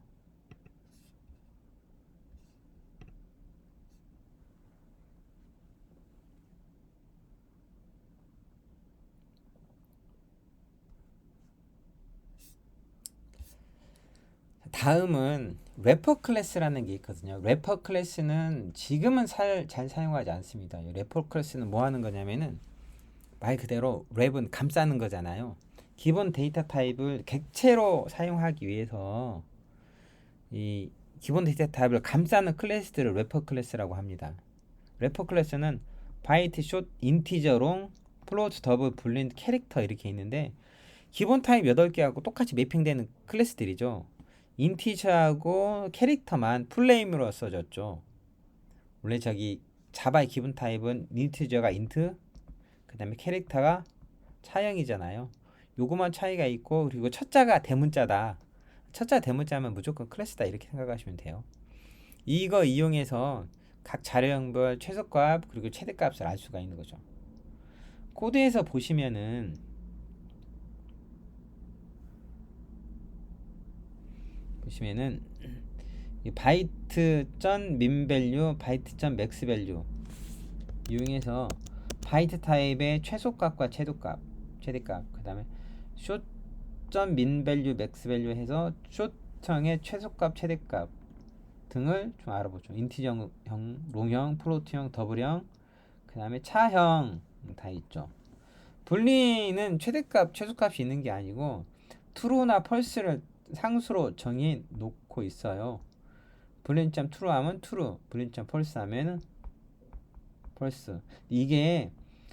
다음은 래퍼 클래스라는 게 있거든요. 래퍼 클래스는 지금은 잘 사용하지 않습니다. 래퍼 클래스는 뭐 하는 거냐면은 말 그대로 랩은 감싸는 거잖아요. 기본 데이터 타입을 객체로 사용하기 위해서 이 기본 데이터 타입을 감싸는 클래스들을 래퍼 클래스라고 합니다. 래퍼 클래스는 바이트, 숏, 인티저, 롱, 플로트, 더블, 불린, 캐릭터 이렇게 있는데 기본 타입 8개하고 똑같이 매핑되는 클래스들이죠. 인티저하고 캐릭터만 풀네임으로 써졌죠. 원래 저기 자바의 기본 타입은 인티저가 인트, 그 다음에 캐릭터가 차형이잖아요. 요거만 차이가 있고, 그리고 첫자가 대문자다. 첫자 대문자면 무조건 클래스다 이렇게 생각하시면 돼요. 이거 이용해서 각 자료형별 최소값 그리고 최대값을 알 수가 있는 거죠. 코드에서 보시면은 이 바이트 전 민밸류, 바이트 전 맥스밸류 이용해서 바이트 타입의 최소값과 최대값, 그 다음에 숏 점 민밸류, 맥스밸류 해서 숏형의 최소값, 최대값 등을 좀 알아보죠. 인티저형, 롱형, 플로트형, 더블형, 그 다음에 차형 다 있죠. 분리는 최대값, 최소값이 있는 게 아니고 true나 false를 상수로 정해 놓고 있어요. 불린점 true 하면 true, 불린점 false 하면 false. 이게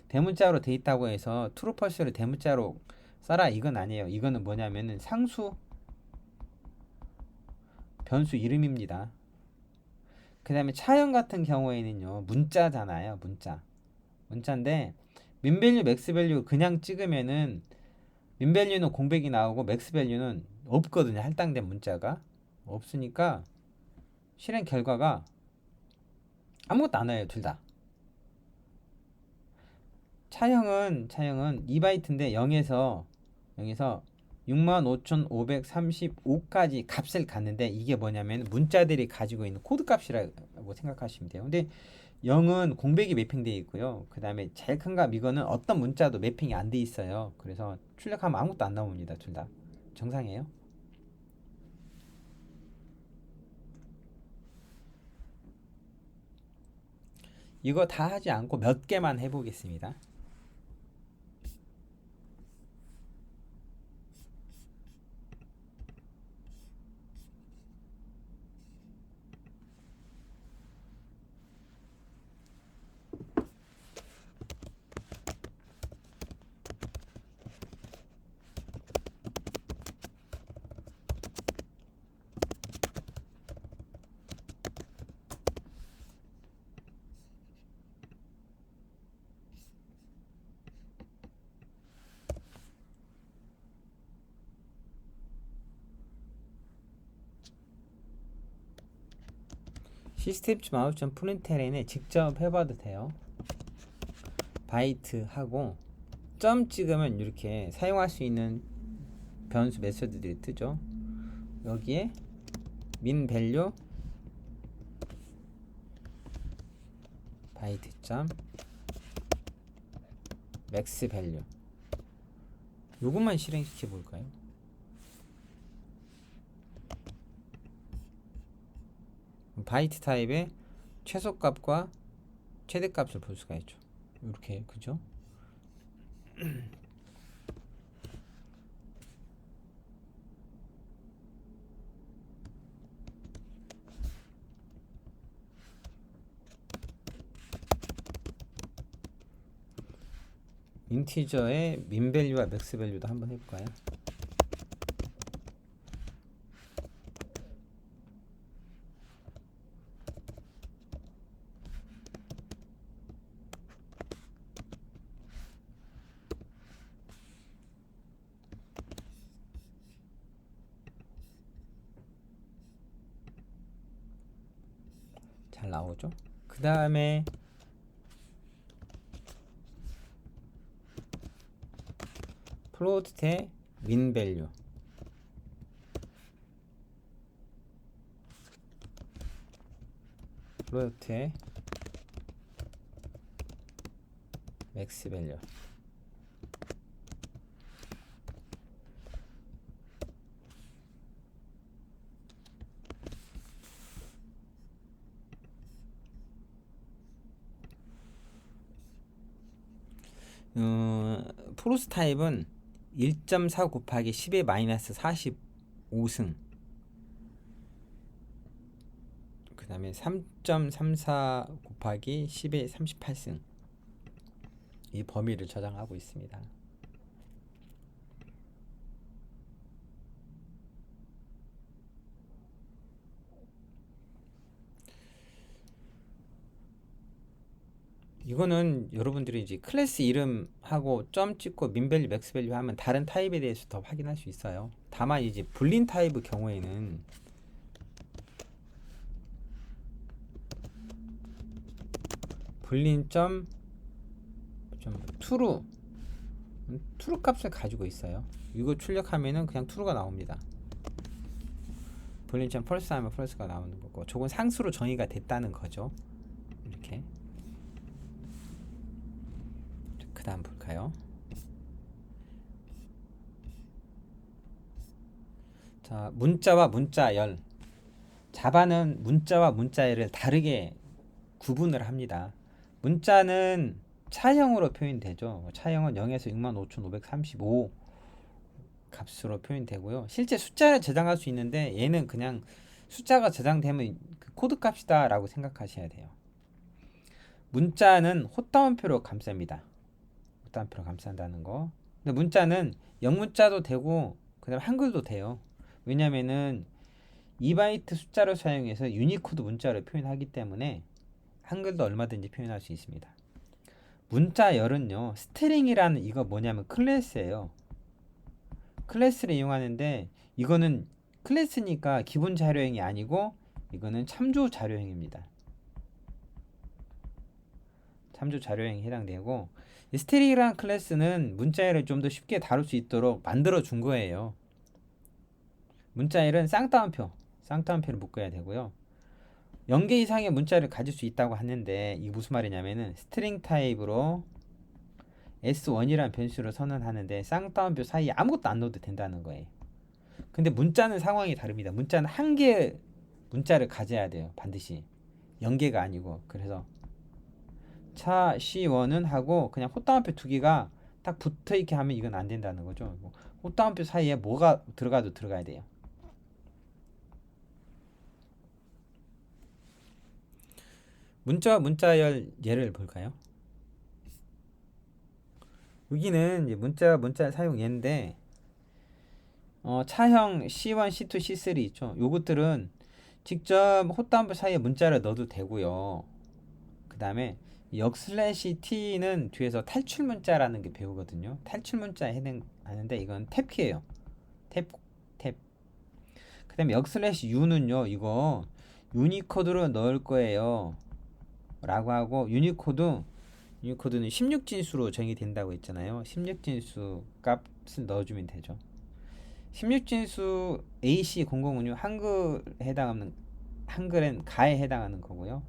대문자로 돼 있다고 해서 true, false를 대문자로 써라 이건 아니에요. 이거는 뭐냐면은 상수 변수 이름입니다. 그 다음에 차형 같은 경우에는요 문자잖아요. 문자인데 민밸류 맥스밸류 그냥 찍으면은 민밸류는 공백이 나오고 맥스밸류는 없거든요. 할당된 문자가 없으니까 실행 결과가 아무것도 안 와요. 둘 다. 차형은 2바이트인데 0에서 65,535까지 값을 갔는데 이게 뭐냐면 문자들이 가지고 있는 코드 값이라고 생각하시면 돼요. 근데 0은 공백이 매핑되어 있고요. 그 다음에 제일 큰 값 이거는 어떤 문자도 매핑이 안 돼 있어요. 그래서 출력하면 아무것도 안 나옵니다. 둘 다 정상이에요. 이거 다 하지 않고 몇 개만 해보겠습니다. system.out.println에 직접 해봐도 돼요. 바이트 하고 점 찍으면 이렇게 사용할 수 있는 변수 메소드들이 뜨죠. 여기에 min value 바이트 점 max value 요것만 실행시켜 볼까요? 바이트 타입의 최소값과 최대값을 볼 수가 있죠. 이렇게 그죠? 인티저의 min 밸류와 max 밸류도 한번 해볼까요? 잘 나오죠? 그 다음에 플로트의 min 밸류 플로트의 max 밸류 프로스 타입은 1.4 곱하기 10의 마이너스 45승 그 다음에 3.34 곱하기 10의 38승 이 범위를 저장하고 있습니다. 이거는 여러분들이 이제 클래스 이름하고 점 찍고 민밸류 맥스밸류 하면 다른 타입에 대해서 더 확인할 수 있어요. 다만 이제 불린 타입의 경우에는 불린 점 true 값을 가지고 있어요. 이거 출력하면은 그냥 true가 나옵니다. 불린 점 false 하면 false가 나오는 거고 저건 상수로 정의가 됐다는 거죠. 이렇게 그 다음 볼까요? 자, 문자와 문자열 자바는 문자와 문자열을 다르게 구분을 합니다. 문자는 차형으로 표현되죠. 차형은 0에서 65,535 값으로 표현되고요. 실제 숫자를 저장할 수 있는데 얘는 그냥 숫자가 저장되면 그 코드 값이다 라고 생각하셔야 돼요. 문자는 헛다운표로 감쌉니다. 헛다운표로 감싼다는 거. 근데 문자는 영문자도 되고 그다음 한글도 돼요. 왜냐면은 2바이트 숫자를 사용해서 유니코드 문자를 표현하기 때문에 한글도 얼마든지 표현할 수 있습니다. 문자열은요, 스트링이라는 이거 뭐냐면 클래스예요. 클래스를 이용하는데 이거는 클래스니까 기본 자료형이 아니고 이거는 참조 자료형입니다. 참조 자료형에 해당되고 이 스트링이라는 클래스는 문자열을 좀 더 쉽게 다룰 수 있도록 만들어 준 거예요. 문자열은 쌍따옴표를 묶어야 되고요. 0개 이상의 문자를 가질 수 있다고 하는데 이게 무슨 말이냐면은 스트링 타입으로 S1이라는 변수를 선언하는데 쌍따옴표 사이에 아무것도 안 넣어도 된다는 거예요. 근데 문자는 상황이 다릅니다. 문자는 한 개의 문자를 가져야 돼요. 반드시 0개가 아니고. 그래서 차 C1은 하고 그냥 호따옴표 두 개가 딱 붙어 있게 하면 이건 안 된다는 거죠. 호따옴표 사이에 뭐가 들어가도 들어가야 돼요. 문자와 문자열 예를 볼까요? 여기는 이제 문자 사용 예인데 차형 C1, C2, C3 있죠. 요것들은 직접 호따옴표 사이에 문자를 넣어도 되고요. 그 다음에 역슬래시 T는 뒤에서 탈출 문자라는 게 배우거든요. 탈출 문자에 해당하는데 이건 탭키예요. 탭, 탭. 그 다음에 역슬래시 U는요. 이거 유니코드로 넣을 거예요. 라고 하고 유니코드는 16진수로 정의된다고 했잖아요. 16진수 값을 넣어주면 되죠. 16진수 AC005는 한글엔 가에 해당하는 거고요.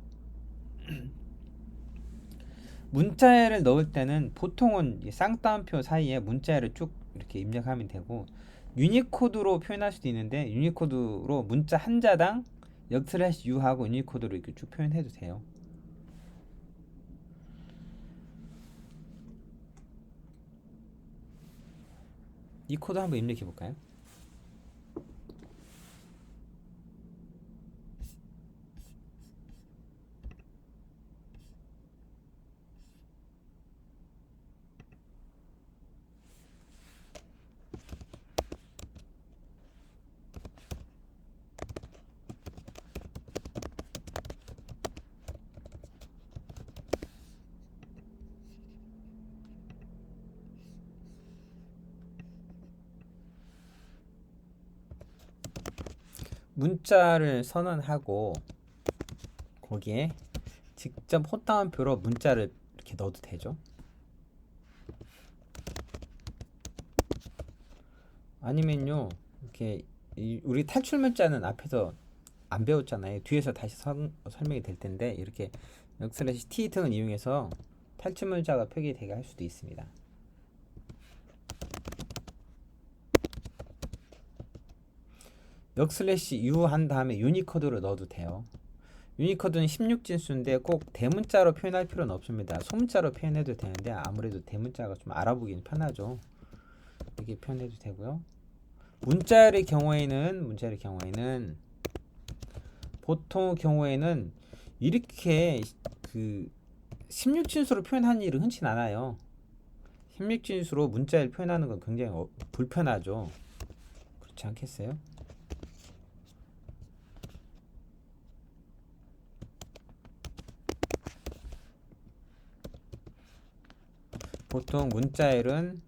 문자열을 넣을 때는 보통은 쌍따옴표 사이에 문자열을 쭉 이렇게 입력하면 되고 유니코드로 표현할 수도 있는데 유니코드로 문자 한자당 역슬래시 U하고 유니코드로 이렇게 쭉 표현해도 돼요. 이 코드 한번 입력해 볼까요? 문자를 선언하고 거기에 직접 호따옴표로 문자를 이렇게 넣어도 되죠. 아니면요 이렇게 우리 탈출 문자는 앞에서 안 배웠잖아요. 뒤에서 다시 설명이 될 텐데 이렇게 역슬래시 T 등을 이용해서 탈출 문자가 표기되게 할 수도 있습니다. 역슬래시 U 한 다음에 유니코드를 넣어도 돼요. 유니코드는 16진수인데 꼭 대문자로 표현할 필요는 없습니다. 소문자로 표현해도 되는데 아무래도 대문자가 좀 알아보기는 편하죠. 이렇게 표현해도 되고요. 문자열의 경우에는 보통 경우에는 이렇게 그 16진수로 표현하는 일은 흔치 않아요. 16진수로 문자열 표현하는 건 굉장히 불편하죠. 그렇지 않겠어요? 보통 문자열은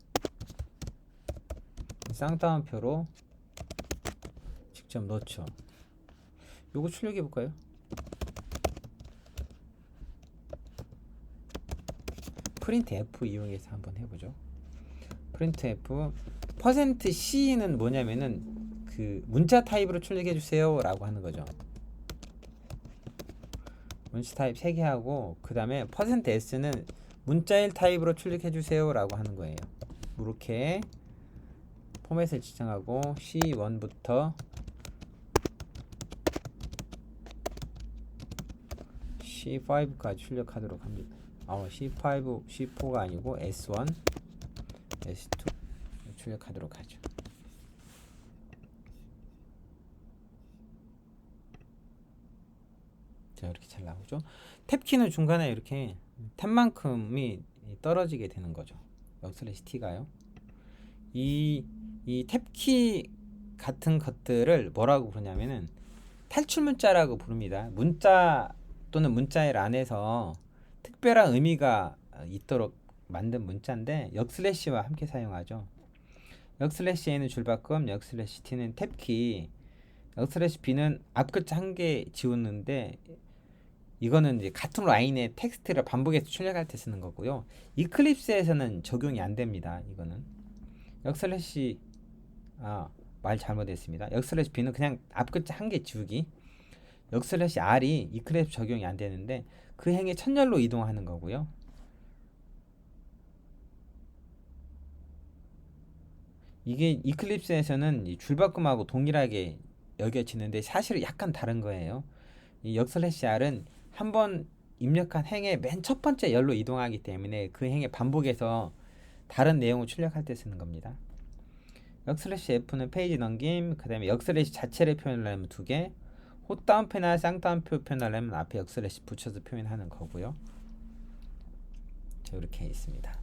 쌍따옴표로 직접 넣죠. 요거 출력해 볼까요? 프린트 F 이용해서 한번 해보죠. 프린트 F %C는 뭐냐면은 그 문자 타입으로 출력해 주세요 라고 하는 거죠. 문자 타입 3개 하고 그 다음에 %S는 문자일 타입으로 출력해 주세요 라고 하는 거예요. 이렇게 포맷을 지정하고 C1부터 C5까지 출력하도록 합니다. C5, C4가 아니고 S1, S2 출력하도록 하죠. 자, 이렇게 잘 나오죠. 탭키는 중간에 이렇게 탭만큼이 떨어지게 되는 거죠. 역슬래시 T가요. 이 탭키 같은 것들을 뭐라고 부르냐면은 탈출 문자라고 부릅니다. 문자 또는 문자열 안에서 특별한 의미가 있도록 만든 문자인데 역슬래시와 함께 사용하죠. 역슬래시 A는 줄바꿈, 역슬래시 T는 탭키, 역슬래시 B는 앞글자 한 개 지우는데 이거는 이제 같은 라인의 텍스트를 반복해서 출력할 때 쓰는 거고요. 이클립스에서는 적용이 안 됩니다. 이거는 역슬래시 말 잘못했습니다. 역슬래시 b는 그냥 앞 글자 한 개 지우기. 역슬래시 r이 이클립스 적용이 안 되는데 그 행의 천열로 이동하는 거고요. 이게 이클립스에서는 이 줄바꿈하고 동일하게 여겨지는데 사실은 약간 다른 거예요. 이 역슬래시 r은 한번 입력한 행의 맨 첫 번째 열로 이동하기 때문에 그 행의 반복해서 다른 내용을 출력할 때 쓰는 겁니다. 역슬래시 f는 페이지 넘김, 그 다음에 역슬래시 자체를 표현하려면 두 개, 헛다운표나 쌍따옴표 표현하려면 앞에 역슬래시 붙여서 표현하는 거고요. 자, 이렇게 있습니다.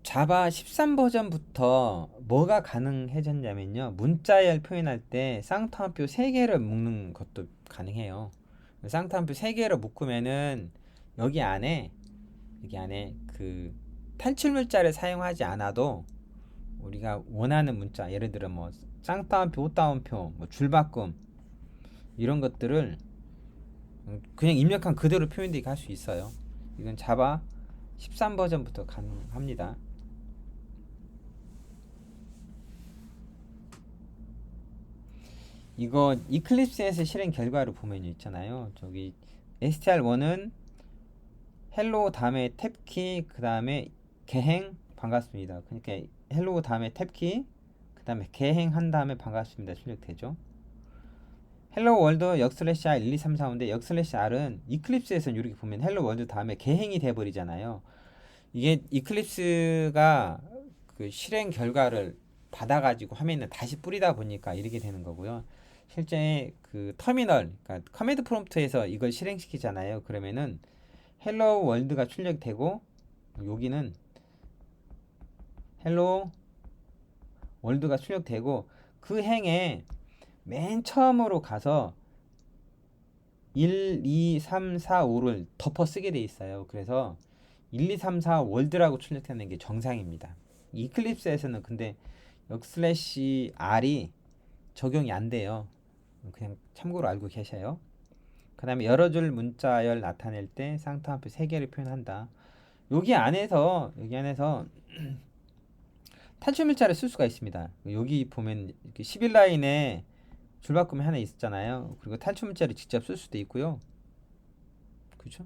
자바 13 버전부터 뭐가 가능해졌냐면요. 문자열 표현할 때 쌍따옴표 3개를 묶는 것도 가능해요. 쌍따옴표 3개를 묶으면은 여기 안에 그 탈출 문자를 사용하지 않아도 우리가 원하는 문자, 예를 들어 뭐 쌍따옴표, 옷따옴표, 뭐 줄바꿈 이런 것들을 그냥 입력한 그대로 표현되게 할 수 있어요. 이건 자바 13 버전부터 가능합니다. 이거 이클립스에서 실행 결과를 보면 있잖아요. 저기 str1은 헬로 다음에 탭키 그 다음에 개행 반갑습니다. 그러니까 헬로 다음에 탭키 그 다음에 개행 한 다음에 반갑습니다 출력되죠. 헬로 월드 역슬래시 r 1, 2, 3, 4, 5인데 역슬래시 r은 이클립스에서는 이렇게 보면 헬로 월드 다음에 개행이 돼버리잖아요. 이게 이클립스가 그 실행 결과를 받아가지고 화면에 다시 뿌리다 보니까 이렇게 되는 거고요. 실제 그 터미널, 그러니까 커맨드 프롬프트에서 이걸 실행시키잖아요. 그러면은 헬로 월드가 출력되고 여기는 헬로 월드가 출력되고 그 행에 맨 처음으로 가서 1, 2, 3, 4, 5를 덮어 쓰게 돼 있어요. 그래서 1, 2, 3, 4 월드라고 출력되는 게 정상입니다. 이클립스에서는 근데 역슬래시 r이 적용이 안 돼요. 그냥 참고로 알고 계셔요. 그 다음에 여러 줄 문자열 나타낼 때 쌍따옴표 3개를 표현한다. 여기 안에서 탈출 문자를 쓸 수가 있습니다. 여기 보면 11라인에 줄바꿈이 하나 있었잖아요. 그리고 탈출 문자를 직접 쓸 수도 있고요. 그렇죠?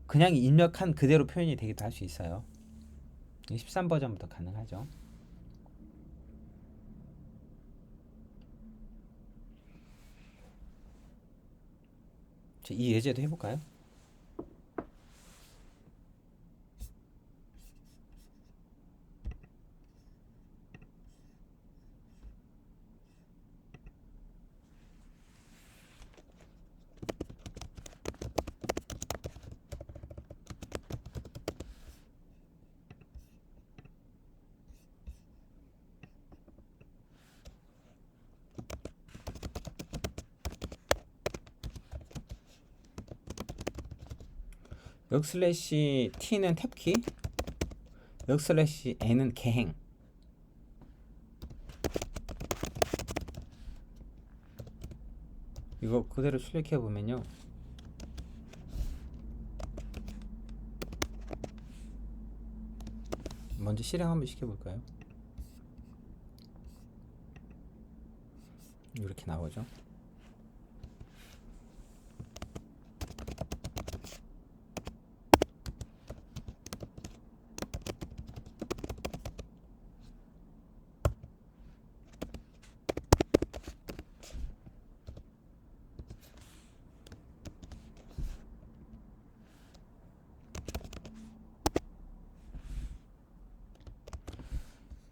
그냥 입력한 그대로 표현이 되기도 할 수 있어요. 13 버전부터 가능하죠. 이 예제도 해볼까요? 역슬래시 t는 탭키, 역슬래시 n은 개행. 이거 그대로 출력해 보면요. 먼저 실행 한번 시켜볼까요? 이렇게 나오죠.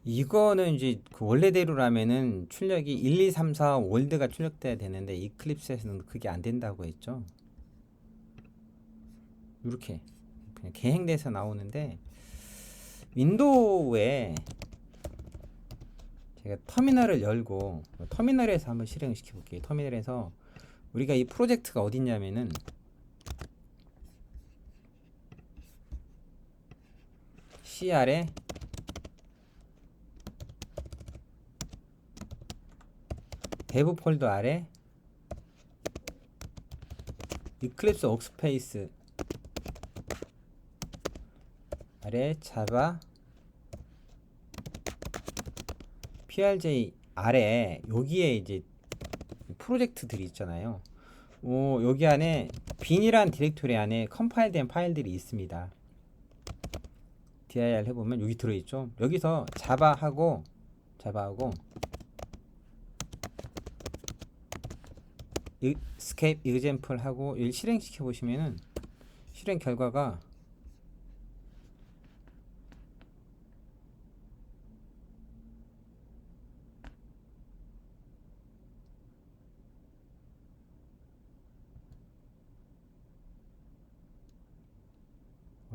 이거는 이제 그 원래대로라면은 출력이 1, 2, 3, 4 월드가 출력돼야 되는데 이클립스에서는 그게 안 된다고 했죠. 이렇게 그냥 개행돼서 나오는데 윈도우에 제가 터미널을 열고 터미널에서 한번 실행을 시켜볼게요. 터미널에서 우리가 이 프로젝트가 어딨냐면은 CR에 데브 폴더 아래 이클립스 워크스페이스 아래 자바 PRJ 아래 여기에 이제 프로젝트들이 있잖아요. 여기 안에 빈이란 디렉토리 안에 컴파일된 파일들이 있습니다. dir 해보면 여기 들어있죠. 여기서 자바하고 escape example 하고 일 실행시켜 보시면은 실행 결과가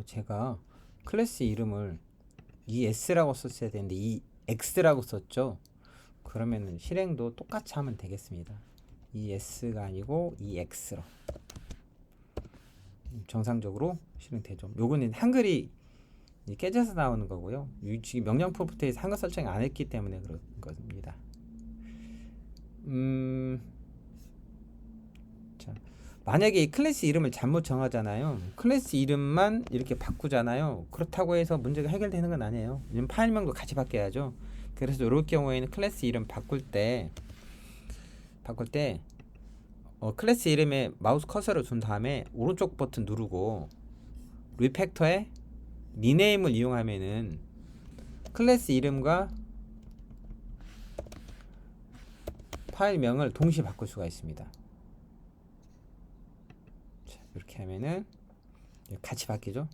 제가 클래스 이름을 ES라고 썼어야 되는데 EX라고 썼죠. 그러면은 실행도 똑같이 하면 되겠습니다. ES가 아니고 EX로 정상적으로 실행되죠. 요거는 한글이 깨져서 나오는 거고요. 지금 명령 프로프트에서 한글 설정 안 했기 때문에 그런 겁니다. 자, 만약에 이 클래스 이름을 잘못 정하잖아요. 클래스 이름만 이렇게 바꾸잖아요. 그렇다고 해서 문제가 해결되는 건 아니에요. 파일명도 같이 바뀌어야죠. 그래서 이럴 경우에는 클래스 이름 바꿀 때 클래스 이름에 마우스 커서를 둔 다음에 오른쪽 버튼 누르고 리팩터에 리네임을 이용하면은 클래스 이름과 파일명을 동시에 바꿀 수가 있습니다. 자, 이렇게 하면은 같이 바뀌죠.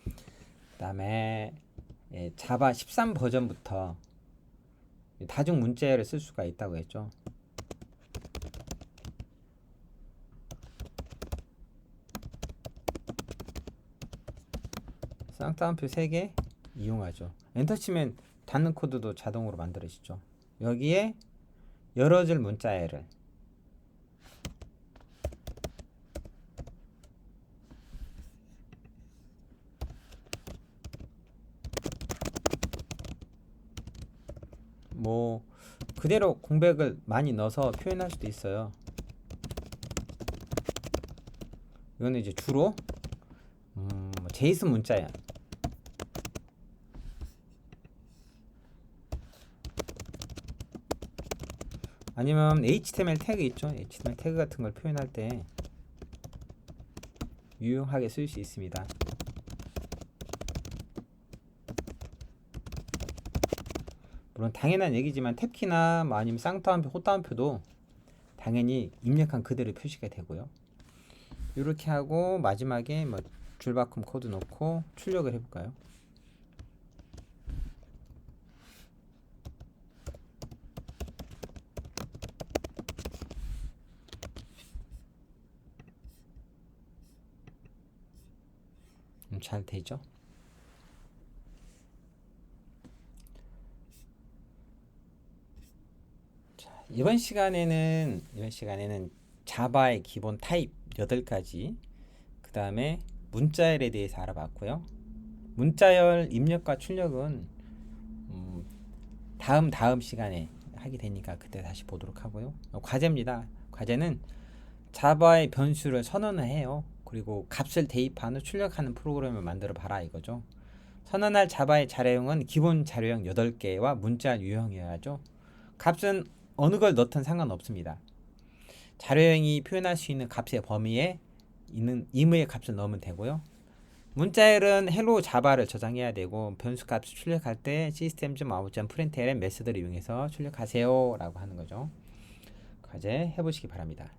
그 다음에 자바 13 버전부터 다중 문자열을 쓸 수가 있다고 했죠. 쌍따옴표 3개 이용하죠. 엔터 치면 닫는 코드도 자동으로 만들어지죠. 여기에 열어줄 문자열을 그대로 공백을 많이 넣어서 표현할 수도 있어요. 이거는 이제 주로 제이슨 문자야. 아니면 HTML 태그 있죠. HTML 태그 같은 걸 표현할 때 유용하게 쓸 수 있습니다. 물론 당연한 얘기지만 탭키나 아니면 쌍따옴표, 호따옴표도 당연히 입력한 그대로 표시가 되고요. 이렇게 하고 마지막에 줄바꿈 코드 넣고 출력을 해볼까요? 잘 되죠? 이번 시간에는 자바의 기본 타입 8가지, 그 다음에 문자열에 대해서 알아봤고요. 문자열 입력과 출력은 다음 시간에 하게 되니까 그때 다시 보도록 하고요. 과제입니다. 과제는 자바의 변수를 선언을 해요. 그리고 값을 대입하는 출력하는 프로그램을 만들어 봐라 이거죠. 선언할 자바의 자료형은 기본 자료형 8개와 문자 유형이어야죠. 값은 어느 걸 넣든 상관없습니다. 자료형이 표현할 수 있는 값의 범위에 있는 임의의 값을 넣으면 되고요. 문자열은 헬로 자바를 저장해야 되고 변수 값을 출력할 때 system.out.println 메소드를 이용해서 출력하세요 라고 하는 거죠. 과제 해보시기 바랍니다.